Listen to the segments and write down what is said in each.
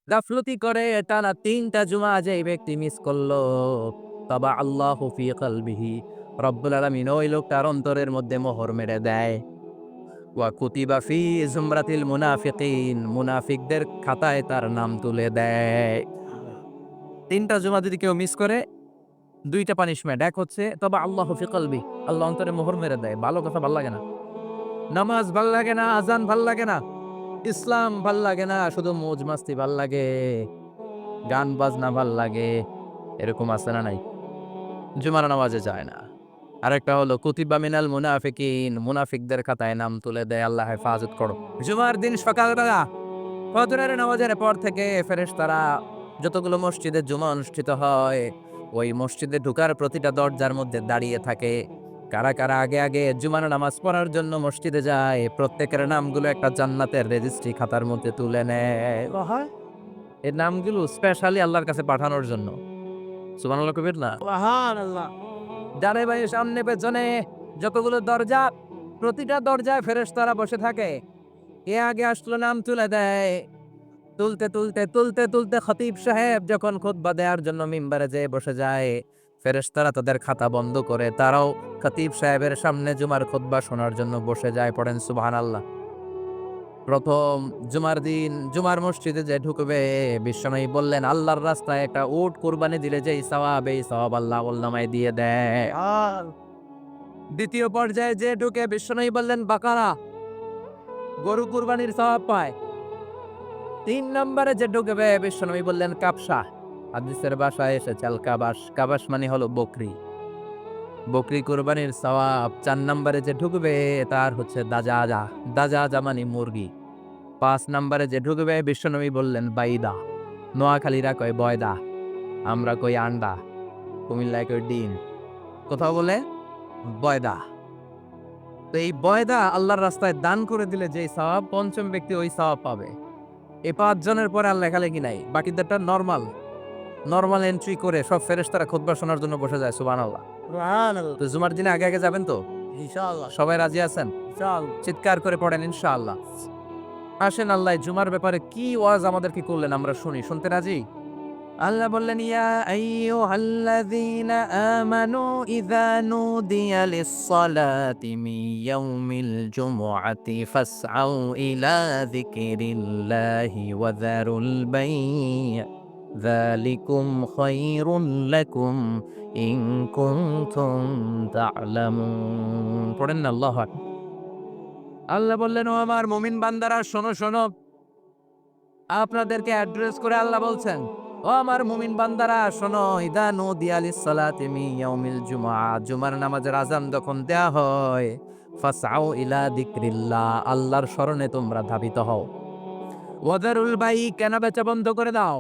গাফলতি করে টানা ৩টা জুমা যে ব্যক্তি মিস করলো, তাবা আল্লাহু ফি কলবিহি, রব্বুল আলামিন ওই লোকটার অন্তরের মধ্যে মোহর মেরে দেয়। ওয়া কুতিবা ফি জুমরাতিল মুনাফিকিন, মুনাফিকদের খাতায় তার নাম তুলে দেয়। ৩টা জুমা যদি কেউ মিস করে, ২ টা পানিশমেন্ট। এক হচ্ছে তবা আল্লাহু ফি কলবি, আল্লাহ অন্তরে মোহর মেরে দেয়। ভালো কথা ভাল লাগে না। নামাজ ভাল লাগে না, আজান ভাল লাগে না, ইসলাম ভাল লাগে না, শুধু মৌজ মাস্তি ভাল লাগে, গান বাজনা ভাল লাগে। এরকম আছে না নাই? জুমার নামাজে যায় না। আরেকটা হলো কুতিবা মিনাল মুনাফিকিন, মুনাফিকদের খাতায় নাম তুলে দেয়। আল্লাহ হেফাজত করো। জুমার দিন সকালবেলা ফজরের নামাজের পর থেকে ফেরেশতারা যতগুলো মসজিদে জুমা অনুষ্ঠিত হয়, ওই মসজিদে ঢুকার প্রতিটা দরজার মধ্যে দাঁড়িয়ে থাকে। কারা, কারা আগে, আগে জুমার নামাজ পড়ার জন্য মসজিদে যায়, প্রত্যেকের নামগুলো একটা জান্নাতের রেজিস্ট্রি খাতার মধ্যে তুলে নেয়। ওয়াহাই এই নামগুলো স্পেশালি আল্লাহর কাছে পাঠানোর জন্য। সুবহানাল্লাহ কবির না? সুবহানাল্লাহ। ডানে বাঁয়ে সামনে পেছনে যতগুলো দরজা, প্রতিটা দরজায় ফেরেশতারা বসে থাকে। কে আগে আসলো নাম তুলে দেয়। তুলতে খতিব সাহেব যখন খুতবা দেওয়ার জন্য মিম্বারে যেয়ে বসে যায়, ফেরেশতারা তাদের খাতা বন্ধ করে তারাও খতিব সাহেবের সামনে জুমার খুতবা শোনার জন্য বসে যায়। পড়েন সুবহানাল্লাহ। প্রথম জুমার দিন জুমার মসজিদে যে ঢুকবে, বিশ্বনবী বললেন আল্লাহর রাস্তায় একটা উট কুরবানি দিলে যেই সওয়াব, এই সওয়াব আল্লাহ আমলনামায় দিয়ে দেয়। দ্বিতীয় পর্যায়ে যে ঢুকে, বিশ্বনবী বললেন বাকারা, গরু কুরবানির সওয়াব পায়। ৩ নম্বরে যে ঢুকবে, বিশ্বনবী বললেন কাবসা। হাদিসের ভাষায় এসেছে আল কাবাস। কাবাস মানে হলো বকরি। বকরি কুরবানির সওয়াব। ৪ নম্বরে যে ঢুকবে তার হচ্ছে দাজাজা। দাজাজা মানে মুরগি। ৫ নম্বরে যে ঢুকবে, বিশ্বনবী বললেন বাইদা। নোয়াখালীরা কয় বয়দা, আমরা কই আন্ডা, কুমিল্লায় কই ডিম। কোথাও বলে বয়দা। তো এই বয়দা আল্লাহর রাস্তায় দান করে দিলে যেই সওয়াব, পঞ্চম ব্যক্তি ওই সওয়াব পাবে। এই ৫ জনের পরে আর লেখালেখি নাই। বাকিদেরটা নরমাল এন্ট্রি করে সব ফেরেশতারা খুতবা শোনার জন্য বসে যায়। সুবহানাল্লাহ। সুবহানাল্লাহ। তো জুমার দিনে আগে, আগে যাবেন তো? ইনশাআল্লাহ, সবাই রাজি আছেন? ইনশাআল্লাহ। চিৎকার করে পড়েন ইনশাআল্লাহ। আসেন আল্লাহ জুমার ব্যাপারে কি ওয়াজ আমাদেরকে করলেন আমরা শুনি। শুনতে রাজি? আল্লাহ বললেন ইয়া আইয়ুহাল্লাযীনা আমানু ইযা নুদিয়া লিস-সালাতি মিন ইয়াউমিল জুমুআতি ফাসআউ ইলা যিকিরিল্লাহি ওয়া যারুল বাই', যালিকুম খায়রুল লাকুম ইন কুনতুম তা'লামুন। পড়েন না আল্লাহু আকবার। আল্লাহ বললেন ও আমার মুমিন বান্দারা শোনো, শোনো। আপনাদেরকে অ্যাড্রেস করে আল্লাহ বলছেন, ও আমার মুমিন বান্দারা শোনো, ইদা নুদিয়া লিস-সালাতি মিন ইয়াউমিল জুমআ, জুমার নামাজের আযান যখন দেয়া হয়, ফাসআউ ইলা যিকরিল্লাহ, আল্লাহর স্মরণে তোমরা ধাবিত হও। ওয়াদারুল বাই', কেনা-বেচা বন্ধ করে দাও।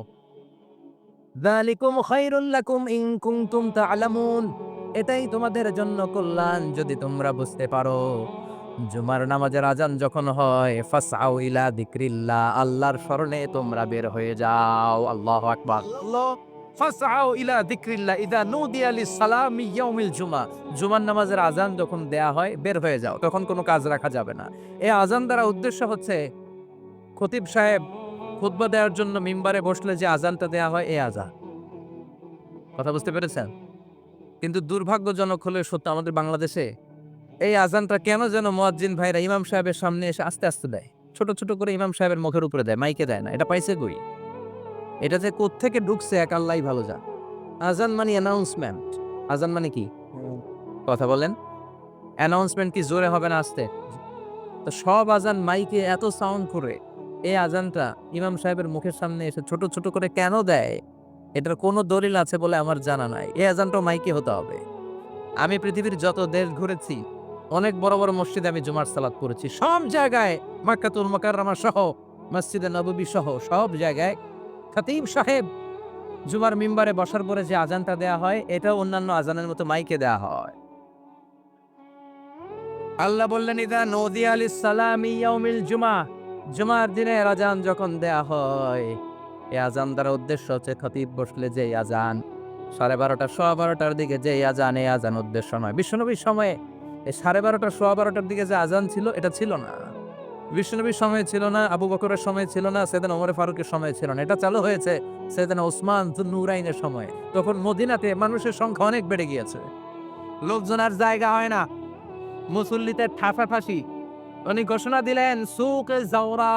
যালিকুম খায়রুল লাকুম ইন কুনতুম তা'লামুন, এটাই তোমাদের জন্য কল্যাণ যদি তোমরা বুঝতে পারো। জুমার নামাজের আজান যখন হয়, ফাসআউ ইলা যিকরিল্লাহ, আল্লাহর স্মরণে তোমরা বের হয়ে যাও। আল্লাহু আকবার। আল্লাহ। ফাসআউ ইলা যিকরিল্লাহ ইযা নুদিয়া লিস-সালাম মিন ইয়াউমিল জুমআ, জুমার নামাজের আজান যখন দেয়া হয় বের হয়ে যাও, তখন কোনো কাজ রাখা যাবে না। এই আজান দ্বারা উদ্দেশ্য হচ্ছে খতিব সাহেব খুতবা দেওয়ার জন্য মিম্বারে বসলে যে আজানটা দেয়া হয়, এই আজান। কথা বুঝতে পেরেছেন? কিন্তু দুর্ভাগ্যজনক হলে সত্য, আমাদের বাংলাদেশে এই আজানটা কেন যেন মুয়াজ্জিন ভাইরা ইমাম সাহেবের সামনে এসে আস্তে, আস্তে দেয়। ছোট, ছোট করে ইমাম সাহেবের মুখের উপরে দেয়, মাইকে দেয় না। এটা পাইছে কই? এটা যে কোত্থেকে ঢুকছে এক আল্লাহই ভালো জানে। আজান মানে অ্যানাউন্সমেন্ট। আজান মানে কি? কথা বলেন। অ্যানাউন্সমেন্ট কি জোরে হবে না আস্তে? তো সব আজান মাইকে এত সাউন্ড করে, এই আজানটা ইমাম সাহেবের মুখের সামনে এসে ছোট, ছোট করে কেন দেয়? এটার কোনো দলিল আছে বলে আমার জানা নাই। এই আজানটাও মাইকে হতে হবে। আমি পৃথিবীর যত দেশ ঘুরেছি, অনেক বড়, বড় মসজিদে আমি জুমার সালাত পড়েছি। সব জায়গায় মাক্কাতুল মুকাররমা সহ, মসজিদে নববী সহ সব জায়গায় খতিব সাহেব জুমার মিম্বারে বসার পরে যে আজানটা দেয়া হয়, এটাও অন্যান্য আজানের মতো মাইকে দেয়া হয়। আল্লাহ বললেন ইদা নুদিয়া লিস-সালামি ইয়াউমিল জুমআ, জুমার দিনের আজান যখন দেয়া হয়, এই আজান দ্বারা উদ্দেশ্য হচ্ছে খতিব বসলে যেই আজান, 12:30 12:15 দিকে যেই আজান, এই আজান উদ্দেশ্য নয়। বিশ্বনবীর সময়ে এই 12:30 12:15 দিকে যে আজান ছিল, এটা ছিল না। বিশ্বনবীর সময় ছিল না, আবু বকরের সময় ছিল না, সাইয়েদনা ওমর ফারুকের সময় ছিল না, এটা চালু হয়েছে সাইয়েদনা ওসমান যুন্নুরাইনের সময়। তখন মদিনাতে মানুষের সংখ্যা অনেক বেড়ে গিয়েছে, লোকজন আর জায়গা হয় না, মুসল্লিতে ঠাফাঠাফি। উনি ঘোষণা দিলেন সুকে জাওরা,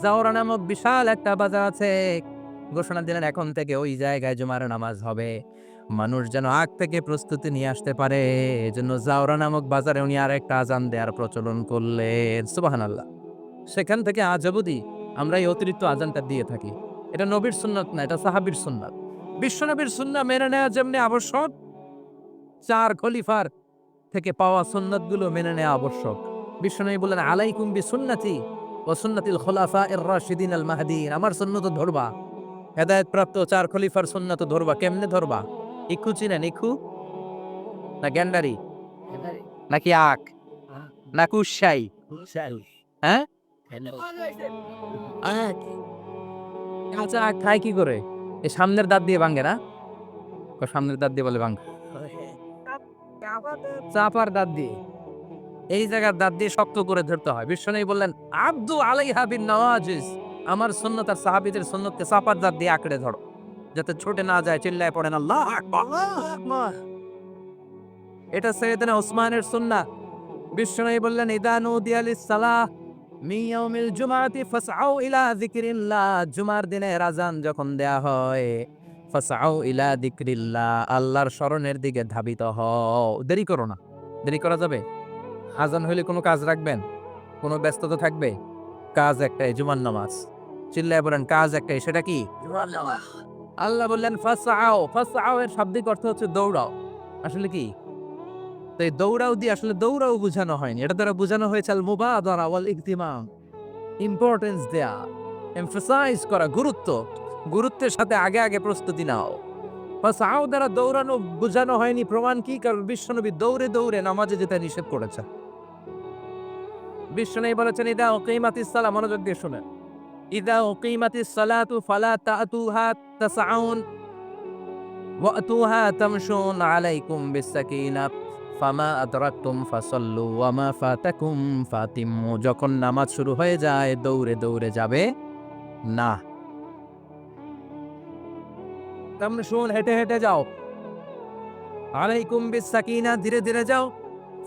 জাওরা নামক বিশাল একটা বাজার আছে, ঘোষণা দিলেন এখন থেকে ওই জায়গায় জুমার নামাজ হবে। মানুষ যেন আগ থেকে প্রস্তুতি নিয়ে আসতে পারে, এজন্য জাওরা নামক বাজারে উনি আর একটা আজান দেওয়ার প্রচলন করলেন। সুবহানাল্লাহ। সেখান থেকে আজ অবধি আমরা এই অতিরিক্ত আজানটা দিয়ে থাকি। এটা নবীর সুন্নাত না, এটা সাহাবীর সুন্নাত। বিশ্বনবীর সুন্নাহ মেনে নেওয়া যেমনি আবশ্যক, চার খলিফার থেকে পাওয়া সুন্নাতগুলো মেনে নেওয়া আবশ্যক। বিশ্বনবী বললেন আলাইকুম বিসুন্নতি ওয়া সুন্নাতিল খুলাফায়ে রাশিদিন আল মাহদিন, আমার সুন্নাত ধরবা। হেদায়েতপ্রাপ্ত চার খলিফার সুন্নাত ধরবা। কেমনে ধরবা? ইখু চিনেন? ইখু না গ্যান্ডারি নাকি আখ না কুশাই? হ্যাঁ, কাঁচা আখ খায় কি করে? এই সামনের দাঁত দিয়ে ভাঙে না? সামনের দাঁত দিয়ে বলে ভাঙে, চাপার দাঁত দিয়ে, এই জায়গার দাঁত দিয়ে শক্ত করে ধরতে হয়। বিশ্বনবী বললেন আব্দু আলাইহা বিন নওয়াজিজ, আমার সুন্নাত আর সাহাবীদের সুন্নাতকে চাপার দাঁত দিয়ে আঁকড়ে ধরো, যাতে ছুটে না যায়। চিল্লায় পড়েন আল্লাহু আকবার। এটা সাইয়েদনা ওসমানের সুন্নাহ। বিশ্বনবী বললেন ইদা নুদিয়া লিস-সালাহ মিন ইয়াউমিল জুমআতি ফাসআউ ইলা যিকরিল্লাহ, জুমার দিনের আযান যখন দেয়া হয়, ফাসআউ ইলা যিকরিল্লাহ, আল্লাহর স্মরণের দিকে ধাবিত হও। দেরি করো না। দেরি করা যাবে? আজান হইলে কোনো কাজ রাখবেন? কোনো ব্যস্ততা থাকবে? কাজ একটাই, জুমার নামাজ। চিল্লায় বলেন কাজ একটাই, সেটা কি? আল্লাহ বললেন ফাসআউ, ফাসআউ এর শাব্দিক অর্থ হচ্ছে দৌড়াও। আসলে কি? তো এই দৌড়াও দিয়ে আসলে দৌড়াও বোঝানো হয়নি, এটা দ্বারা বোঝানো হয়েছে আল মুবাদারা ওয়াল ইহতিমাম, ইম্পর্টেন্স দেয়া, এমফাসাইজ করা, গুরুত্ব, গুরুত্বের সাথে আগে আগে প্রস্তুতি নাও। ফাসআউ দ্বারা দৌড়ানো বোঝানো হয়নি, প্রমাণ কি? কারণ বিশ্বনবী দৌড়ে দৌড়ে নামাজে যেতে নিষেধ করেছে। বিশ্বনবী বলেছেন ইদা উকিমাতিস সালাহ, মনোযোগ দিয়ে শুনেন, ইদা উকিমাতিস সালাতু ফালা তাতুহা তাসআউন ওয়া আতুহা তামশুন আলাইকুম বিসাকিনাহ ফামা আদরাকতুম ফাসাল্লু ওয়া মা ফাতাকুম ফাতিম্মু, যখন নামাজ শুরু হয়ে যায় দৌড়ে দৌড়ে যাবে না। তামশুন, হেঁটে হেঁটে যাও। আলাইকুম বিসাকিনাহ, ধীরে ধীরে যাও।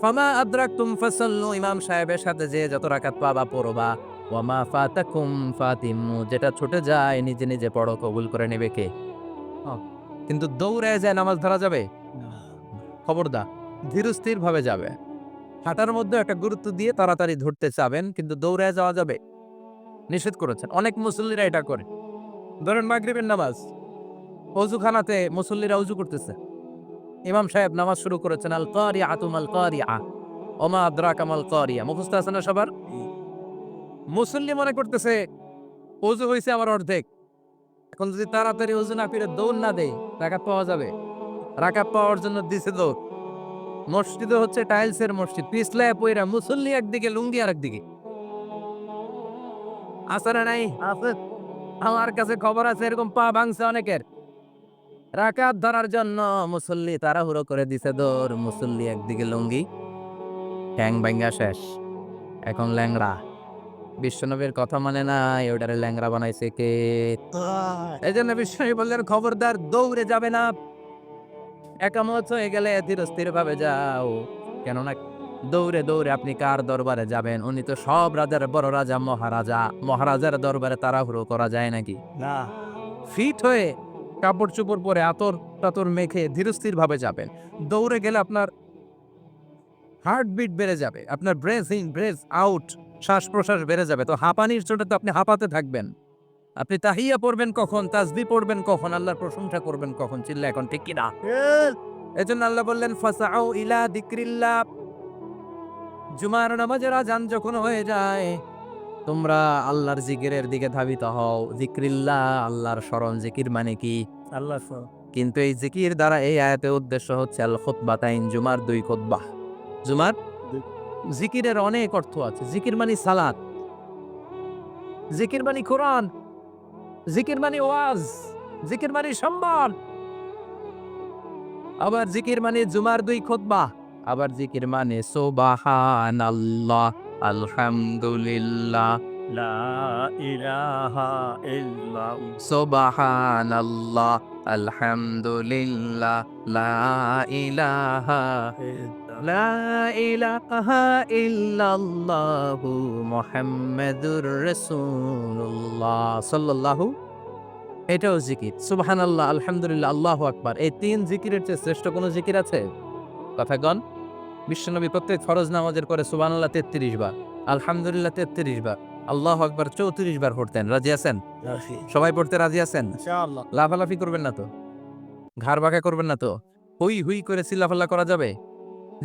ফামা আদরাকতুম ফাসাল্লু, ইমাম সাহেবের সাথে যে যত রাকাত পাবা পড়বা। ওয়া মা ফাতাকুম ফাতিম্মু, যেটা ছুটে যায় নিজে নিজে পড়ো, কবুল করে নেবে কে? কিন্তু দৌড়ে যায় নামাজ ধরা যাবে? খবরদার, ধীরস্থির ভাবে যাবে। হাঁটার মধ্যে একটা গুরুত্ব দিয়ে তাড়াতাড়ি ধরতে চাবেন, কিন্তু দৌড়ে যাওয়া যাবে? নিষেধ করেছেন। অনেক মুসল্লিরা এটা করে। ধরেন মাগরিবের নামাজ, অজুখানাতে মুসল্লিরা অজু করতেছে, ইমাম সাহেব নামাজ শুরু করেছেন আল কারিআতু মাল কারিআ ওমা আদরাকা মাল কারিআ, মুখস্থ আছে না সবার? মুসল্লি মনে করতেছে অজু হয়েছে আমার অর্ধেক, এখন যদি তাড়াতাড়ি অজু না করে দৌড় না দেয় রাকাত পাওয়া যাবে? রাকাত পাওয়ার জন্য দিছে দৌড়। মসজিদে হচ্ছে টাইলসের মসজিদ, পিছলায় পয়রা মুসল্লি একদিকে, লুঙ্গি আর একদিকে। আছে না নাই? আমার কাছে খবর আছে এরকম পা ভাঙছে অনেকের। রাকাত ধরার জন্য মুসল্লি তাড়াহুড়ো করে দিছে দৌড়, মুসল্লি একদিকে লুঙ্গি, ঠ্যাং ভাঙ্গা শেষ, এখন ল্যাংড়া। বিশ্বনবীর কথা মানে নাই, ওটারে ল্যাংড়া বানাইছে কে? এই জন্য বিশ্বনবী বললেন খবরদার দৌড়ে যাবে না, একামত হয়ে গেলে ধীরস্থির ভাবে যাও। কেননা দৌড়ে দৌড়ে আপনি কার দরবারে যাবেন? উনি তো সব রাজার বড় রাজা, মহারাজা। মহারাজার দরবারে তাড়াহুড়ো করা যায় নাকি? না। ফিট হয়ে কাপড় চোপড় পরে আতর টাতর মেখে ধীরস্থির ভাবে যাবেন। দৌড়ে গেলে আপনার হার্টবিট বেড়ে যাবে, আপনার ব্রেথ ইন ব্রেথ আউট, শ্বাস প্রশ্বাস বেড়ে যাবে। তো হাঁপানির চোটে তো আপনি হাঁপাতে থাকবেন। আপনি তাহিয়া পড়বেন কখন, তাসবিহ পড়বেন কখন, আল্লাহর প্রশংসা করবেন কখন? চিল্লা এখন ঠিক কিনা? এজন্য আল্লাহ বললেন ফাসআউ ইলা যিকরিল্লাহ, জুমার নামাজের আযান যখন হয়ে যায় তোমরা আল্লাহর জিকিরের দিকে ধাবিত হও। যিকরিল্লাহ, আল্লাহর স্মরণ। জিকির মানে কি? আল্লাহ। কিন্তু এই জিকির দ্বারা এই আয়াতের উদ্দেশ্য হচ্ছে আল খুতবাতাইন, জুমার দুই খুতবা। জুমার জিকিরের অনেক অর্থ আছে। জিকির মানে সালাত, জিকির মানে কোরআন, জিকির মানে ওয়াজ, জিকির মানে সম্মান, আবার জিকির মানে জুমার দুই খুতবা, আবার জিকির মানে সুবহানাল্লাহ। আলহামদুলিল্লাহ, লা ইলাহা ইল্লাল্লাহ, সুবহানাল্লাহ, আলহামদুলিল্লাহ, লা ইলাহা লা ইলাহা ইল্লাল্লাহু মুহাম্মাদুর রাসূলুল্লাহ সাল্লাল্লাহু। এটাও জিকির। সুবহানাল্লাহ, আলহামদুলিল্লাহ, আল্লাহু আকবার। এই ৩ জিকিরের চেয়ে শ্রেষ্ঠ কোন জিকির আছে? কথা কন। বিশ্বনবী প্রত্যেক ফরজ নামাজের পরে সুবহানাল্লাহ ৩৩ বার, আলহামদুলিল্লাহ ৩৩ বার, আল্লাহু আকবার ৩৪ বার পড়তেন। রাজি আছেন? রাশি সবাই পড়তে রাজি আছেন? ইনশাআল্লাহ। লাফালাফি করবেন না তো? ঘাড় বাঁকা করবেন না তো? হুই হুই করে চিল্লাফাল্লা করা যাবে?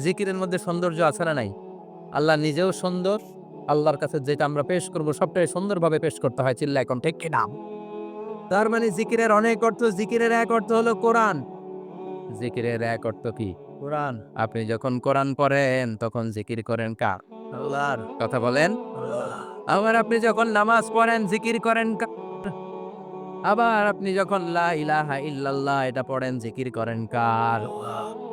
জিকিরের মধ্যে সৌন্দর্য আছে না নাই? আল্লাহ নিজেও সুন্দর। আল্লাহর কাছে যেটা আমরা পেশ করব সবটাই সুন্দরভাবে পেশ করতে হয়। চিল্লায় এখন ঠিক কিনা? তার মানে জিকিরের অনেক অর্থ। জিকিরের এক অর্থ হলো কোরআন। জিকিরের এক অর্থ কি? কোরআন আপনি যখন কোরআন পড়েন তখন জিকির করেন কার? আল্লাহর। কথা বলেন। আল্লাহ আবার আপনি যখন নামাজ পড়েন জিকির করেন কার? আবার আপনি যখন লা ইলাহা ইল্লাল্লাহ এটা পড়েন জিকির করেন কার?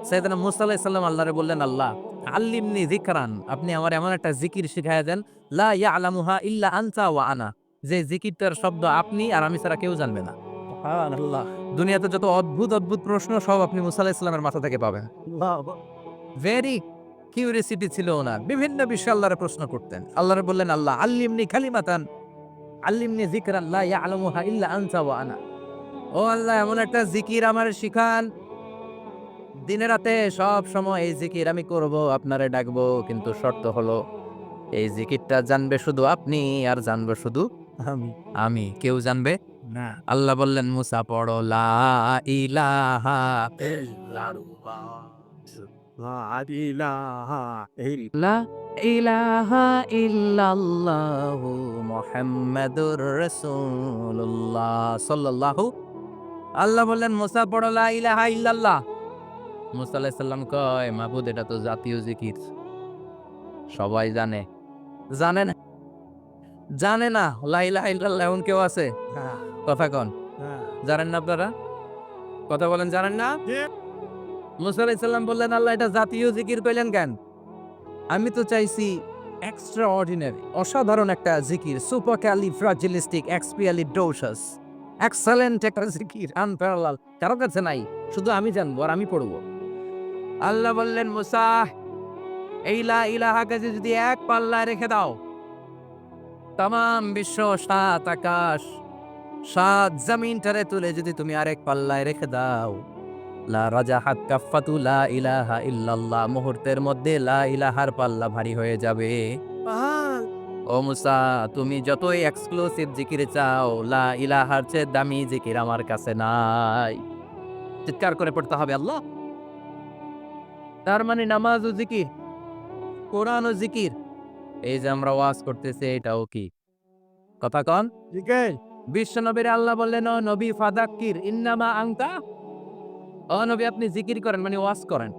সাইয়েদনা মুসা আলাইহিস সালাম আল্লাহরে বললেন, আল্লাহ আল্লিমনি যিকরান, আপনি আমার এমন একটা জিকির শিখায়া দেন লা ইয়ালামুহা ইল্লা আনতা ওয়া আনা, যে জিকিরটার শব্দ আপনি আর আমি ছাড়া কেউ জানবে না। সুবহানাল্লাহ। দুনিয়াতে যত অদ্ভুত অদ্ভুত প্রশ্ন সব আপনি মুসা আলাইহিস সালামের মাথা থেকে পাবেন। আল্লাহ ভেরি কিউরিসিটি ছিল ওনার। বিভিন্ন বিষয়ে আল্লাহরে প্রশ্ন করতেন। আল্লাহরে বললেন, আল্লাহ আল্লিমনি কালিমাতান, আল্লিমনি যিকরান লা ইয়ালামুহা ইল্লা আনতা ওয়া আনা। ও আল্লাহ এমন একটা জিকির আমার শিখান, দিনে রাতে সব সময় এই জিকির আমি করব, আপনারে ডাকবো, কিন্তু শর্ত হলো এই জিকিরটা জানবে শুধু আপনি আর জানবো শুধু আমি আমি, কেউ জানবে না আল্লাহ বললেন মুসা পড়ো লা ইলাহা ইল্লাল্লাহ, লা ইলাহা ইল্লাল্লাহ, লা ইলাহা ইল্লাল্লাহু মুহাম্মাদুর রাসূলুল্লাহ সাল্লাল্লাহু। আল্লাহ বললেন মুসা পড়ো লা ইলাহা ইল্লাল্লাহ। মুসা আলাইহিস সালাম কয়, মাবুদ এটা তো জাতীয় জিকির, সবাই জানে। জানে না, জানে না লা ইলাহা ইল্লাল্লাহ এমন কেউ আছে? না কথা কন। না জানেন না আপনারা? কথা বলেন, জানেন না? মুসা আলাইহিস সালাম বললেন, আল্লাহ এটা জাতীয় জিকির কইলেন কেন? আমি তো চাইছি এক্সট্রা অর্ডিনারি, অসাধারণ একটা জিকির, সুপার ক্যালিফ্রাজিলিস্টিক এক্সপিয়ালিডোসাস, এক্সেলেন্ট একটা জিকির, আনপ্যারালাল, কারো কাছে নাই, শুধু আমি জানবো আর আমি পড়বো। আল্লাহ বললেন মুসা, এই লা ইলাহাকে যদি এক পাল্লায় রেখে দাও, তামাম বিশ্ব, সাত আকাশ, সাত জমিনটারে তুলে যদি তুমি আরেক পাল্লায় রেখে দাও, লা রাজাহাত কাফাতু লা ইলাহা ইল্লাল্লাহ, মুহূর্তের মধ্যে লা ইলাহার পাল্লা ভারী হয়ে যাবে। ও মুসা, তুমি যতই এক্সক্লুসিভ জিকির চাও, লা ইলাহার চেয়ে দামি জিকির আমার কাছে নাই। চিৎকার করে পড়তে হবে আল্লাহ। তার মানে নামাজ ও জিকির, কোরআন ও জিকির, এই যে আমরা ওয়াজ করতেছি এটাও কি? কথা কন। জিকির বিশ্ব নবীর আল্লাহ বললেন, ও নবী ফাদাক্কির ইন্নামা আনতা, ও নবী আপনি জিকির করেন মানে ওয়াজ করেন।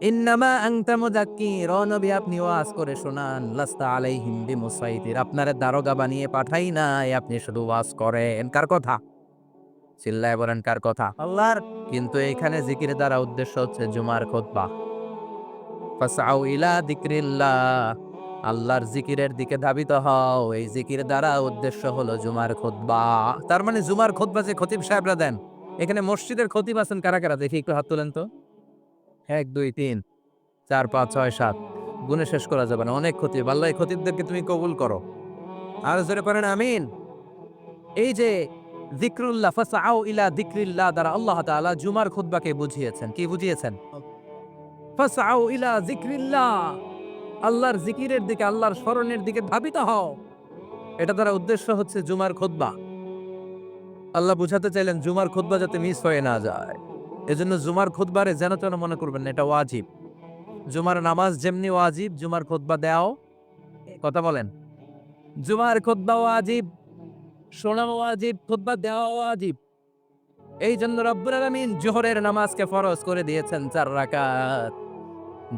ইন্নামা আনতা মুযাক্কির, ও নবী আপনি ওয়াজ করে শোনান। লাস্তা আলাইহিম বিমুসাইতির, আপনারে দারোগা বানিয়ে পাঠাই নাই, আপনি শুধু ওয়াজ করেন। কার কথা? চিল্লায় বলেন কার কথা? আল্লাহর। কিন্তু এখানে জিকির দ্বারা উদ্দেশ্য হচ্ছে জুমার খুতবা। ফাসআউ ইলা যিকরিল্লাহ, আল্লাহর জিকিরের দিকে ধাবিত হও। এই জিকির দ্বারা উদ্দেশ্য হলো জুমার খুতবা। তার মানে জুমার খুতবা যে খতিব সাহেবরা দেন, এখানে মসজিদের খতিব আছেন কারা কারা দেখি একটু হাত তোলেন তো। ১ ২ ৩ ৪ ৫ ৬ ৭, গুণে শেষ করা যাবে না, অনেক খতিব। আল্লাহ এই খতিবদেরকে তুমি কবুল করো। আর জোরে পড়েন আমিন। এই যে যিকরুল্লাহ, ফাসআউ ইলা যিকরিল্লাহ দ্বারা আল্লাহ তাআলা জুমার খুতবাকে বুঝিয়েছেন। কি বুঝিয়েছেন? ফাসআউ ইলা যিকরিল্লাহ, আল্লাহর জিকিরের দিকে, আল্লাহর স্মরণের দিকে ধাবিত হও। এটা দ্বারা উদ্দেশ্য হচ্ছে জুমার খুতবা। আল্লাহ বুঝাতে চাইলেন জুমার খুতবা যাতে মিস হয়ে না যায়। এজন্য জুমার খুতবারে যেন তেন মনে করবেন না, এটা ওয়াজিব। জুমার নামাজ যেমনি ওয়াজিব, জুমার খুতবা দেওয়াও, কথা বলেন, জুমার খুতবা ওয়াজিব, শোনা ওয়াজিব, খুতবা দেওয়া ওয়াজিব। এই জন্য রব্বুল আলামিন জোহরের নামাজকে ফরজ করে দিয়েছেন ৪ রাকাত।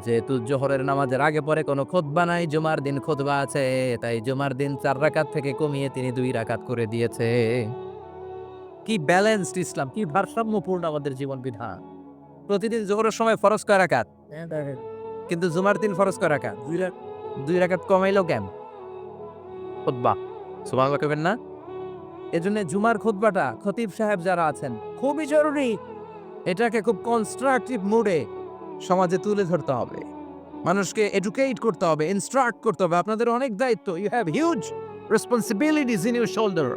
যেহেতু জোহরের নামাজের আগে পরে কোনো খুতবা নাই, জুমার দিন খুতবা আছে, তাই জুমার দিন ৪ রাকাত থেকে কমিয়ে তিনি ২ রাকাত করে দিয়েছে। কি ব্যালেন্সড ইসলাম, কি ভারসাম্যপূর্ণ আমাদের জীবন বিধান। প্রতিদিন জোহরের সময় ফরজ কয় রাকাত, কিন্তু জুমার দিন ফরজ কয় রাকাত? ২ রাত 2 রাকাত কমাইলো কেন? খুতবা সুবহানাল্লাহ কইবেন না? এজন্য জুমার খুতবাটা খতিব সাহেব যারা আছেন খুবই জরুরি। এটাকে খুব কনস্ট্রাকটিভ মুডে সমাজে তুলে ধরতে হবে। মানুষকে এডুকেট করতে হবে, ইনস্ট্রাক্ট করতে হবে। আপনাদের অনেক দায়িত্ব। You have huge responsibilities in your shoulder.